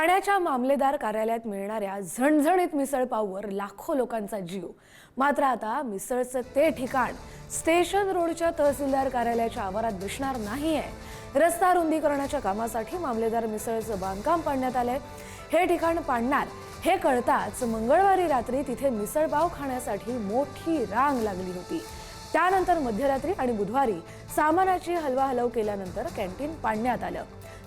ठाण्याच्या मामलेदार कार्यालयात मिळणाऱ्या झणझणीत मिसळपाववर लाखो लोकांचा जीव। मात्र आता मिसळचं ते ठिकाण स्टेशन रोडच्या तहसीलदार कार्यालयाच्या आवारात दिसणार नाहीये। रस्ता रुंदीकरणाच्या कामासाठी मामलेदार मिसळचं बांधकाम पाडण्यात आलंय। हे ठिकाण पाडणार हे कळताच मंगळवारी रात्री तिथे मिसळपाव खाण्यासाठी मोठी रांग लागली होती। त्यानंतर मध्यरात्री आणि बुधवारी सामानाची हलवाहलव केल्यानंतर कॅन्टीन पाडण्यात आलं।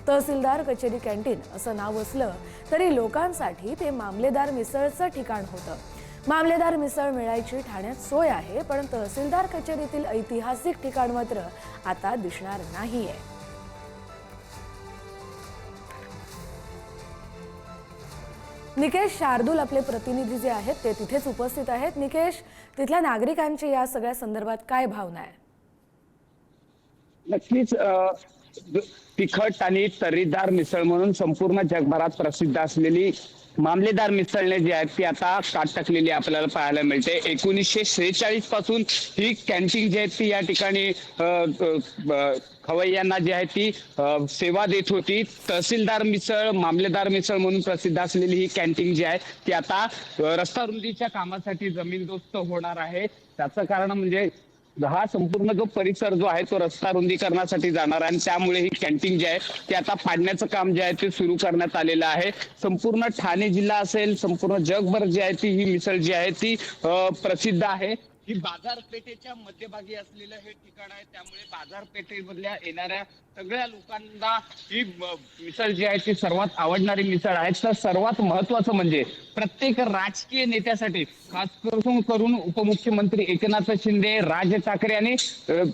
तहसीलदार कचेरी कॅन्टीन असं नाव असलं तरी लोकांसाठी ते मामलेदार मिसळचं ठिकाण होतं। मामलेदार मिसळ मिळायची ठाण्यात सोय आहे, पण तहसीलदार कचेरीतील ऐतिहासिक ठिकाण मात्र आता दिसणार नाहीये। निकेश शार्दूल आपले प्रतिनिधी जे आहेत ते तिथेच उपस्थित आहेत। निकेश, तिथल्या नागरिकांची या सगळ्या संदर्भात काय भावना आहे? नक्कीच तिखट आणि तर्रीदार मिसळ म्हणून संपूर्ण जगभरात प्रसिद्ध असलेली मामलेदार मिसळने जी आहे ती आता काट टाकलेली आपल्याला पाहायला मिळते। 1946 पासून ही कॅन्टीन जी आहे ती या ठिकाणी खवय्यांना जी आहे ती सेवा देत होती। तहसीलदार मिसळ, मामलेदार मिसळ म्हणून प्रसिद्ध असलेली ही कॅन्टीन जी आहे ती आता रस्ता रुंदीच्या कामासाठी जमीनदोस्त होणार आहे। त्याचं कारण म्हणजे हा संपूर्ण जो परिसर जो आहे तो रस्ता रुंदीकरणासाठी जाणार आहे आणि त्यामुळे ही कॅन्टीन जी आहे ती आता पाडण्याचं काम जे आहे ते सुरू करण्यात आलेलं आहे। संपूर्ण ठाणे जिल्हा असेल, संपूर्ण जगभर जी आहे ती ही मिसळ जी आहे ती प्रसिद्ध आहे। ही बाजारपेठेच्या मध्यभागी असलेलं हे ठिकाण आहे, त्यामुळे बाजारपेठेमधल्या येणाऱ्या सगळ्या लोकांना ही मिसळ जी आहे ती सर्वात आवडणारी मिसळ आहे। तर सर्वात महत्वाचं म्हणजे प्रत्येक राजकीय नेत्यासाठी, खास करून उपमुख्यमंत्री एकनाथ शिंदे, राज ठाकरे आणि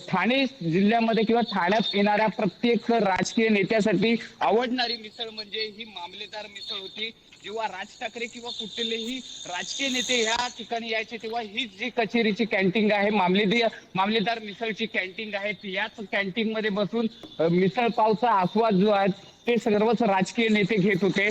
ठाणे जिल्ह्यामध्ये किंवा ठाण्यात येणाऱ्या प्रत्येक राजकीय नेत्यासाठी आवडणारी मिसळ म्हणजे ही मामलेदार मिसळ होती। जेव्हा राज ठाकरे किंवा कुठलेही राजकीय नेते या ठिकाणी यायचे तेव्हा ही जी कचेरीची कॅन्टीन आहे, मामलेदार मिसळची कॅन्टीन आहे, याच कॅन्टीन मध्ये बसून मिसळ पावचा आस्वाद जो आहे ते सर्वच राजकीय नेते घेत होते।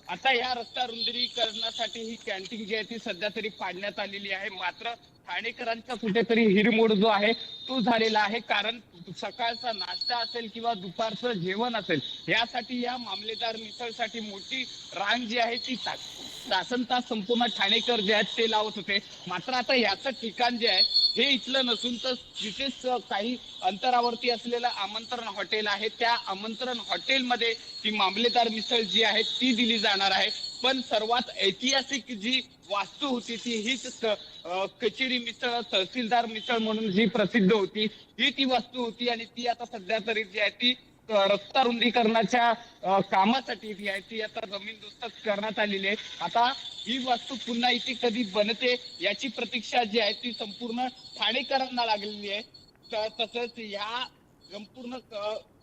आता या रस्ता रुंदीकरणासाठी ही कॅन्टीन जी आहे ती सध्या तरी पाडण्यात आलेली आहे। मात्र ठाणेकरांचा कुठेतरी हिरमोड जो आहे तो झालेला आहे, कारण सकाळचा नाश्ता असेल किंवा दुपारचं जेवण असेल यासाठी या मामलेदार मिसळसाठी मोठी रांग जी आहे ती तासन तास संपूर्ण ठाणेकर जे आहेत ते लावत होते। मात्र आता याचं ठिकाण जे आहे हे इथलं नसून तर तिथेच काही अंतरावरती असलेलं आमंत्रण हॉटेल आहे, त्या आमंत्रण हॉटेलमध्ये ही मामलेदार मिसळ जी आहे ती दिली जाणार आहे। पण सर्वात ऐतिहासिक जी वास्तू होती ती हीच कचेरी मिसळ, तहसीलदार मिसळ म्हणून जी प्रसिद्ध होती ही ती वास्तू होती आणि ती आता सध्या तरी जी आहे ती रस्ता रुंदीकरणाच्या कामासाठी जी आहे ती आता जमीनदोस्त करण्यात आलेली आहे। आता ही वास्तू पुन्हा इथे कधी बनते याची प्रतीक्षा जी आहे ती संपूर्ण ठाणेकरांना लागलेली आहे। तसंच या संपूर्ण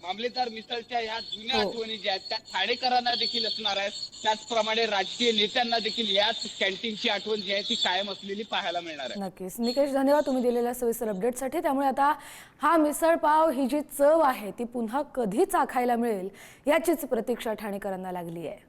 मामलेदार मिसळच्या या जुन्या आठवणी ज्या आहेत त्या ठाणेकरांना देखील असणार आहेत, त्याचप्रमाणे राजकीय नेत्यांना देखील याच कॅन्टीनची आठवण जी आहे ती कायम असलेली पाहायला मिळणार आहे। नक्कीच निकेश, धन्यवाद तुम्ही दिलेल्या सविस्तर अपडेटसाठी। त्यामुळे आता हा मिसळपाव ही जी चव आहे ती पुन्हा कधी चाखायला मिळेल याचीच प्रतीक्षा ठाणेकरांना लागली आहे।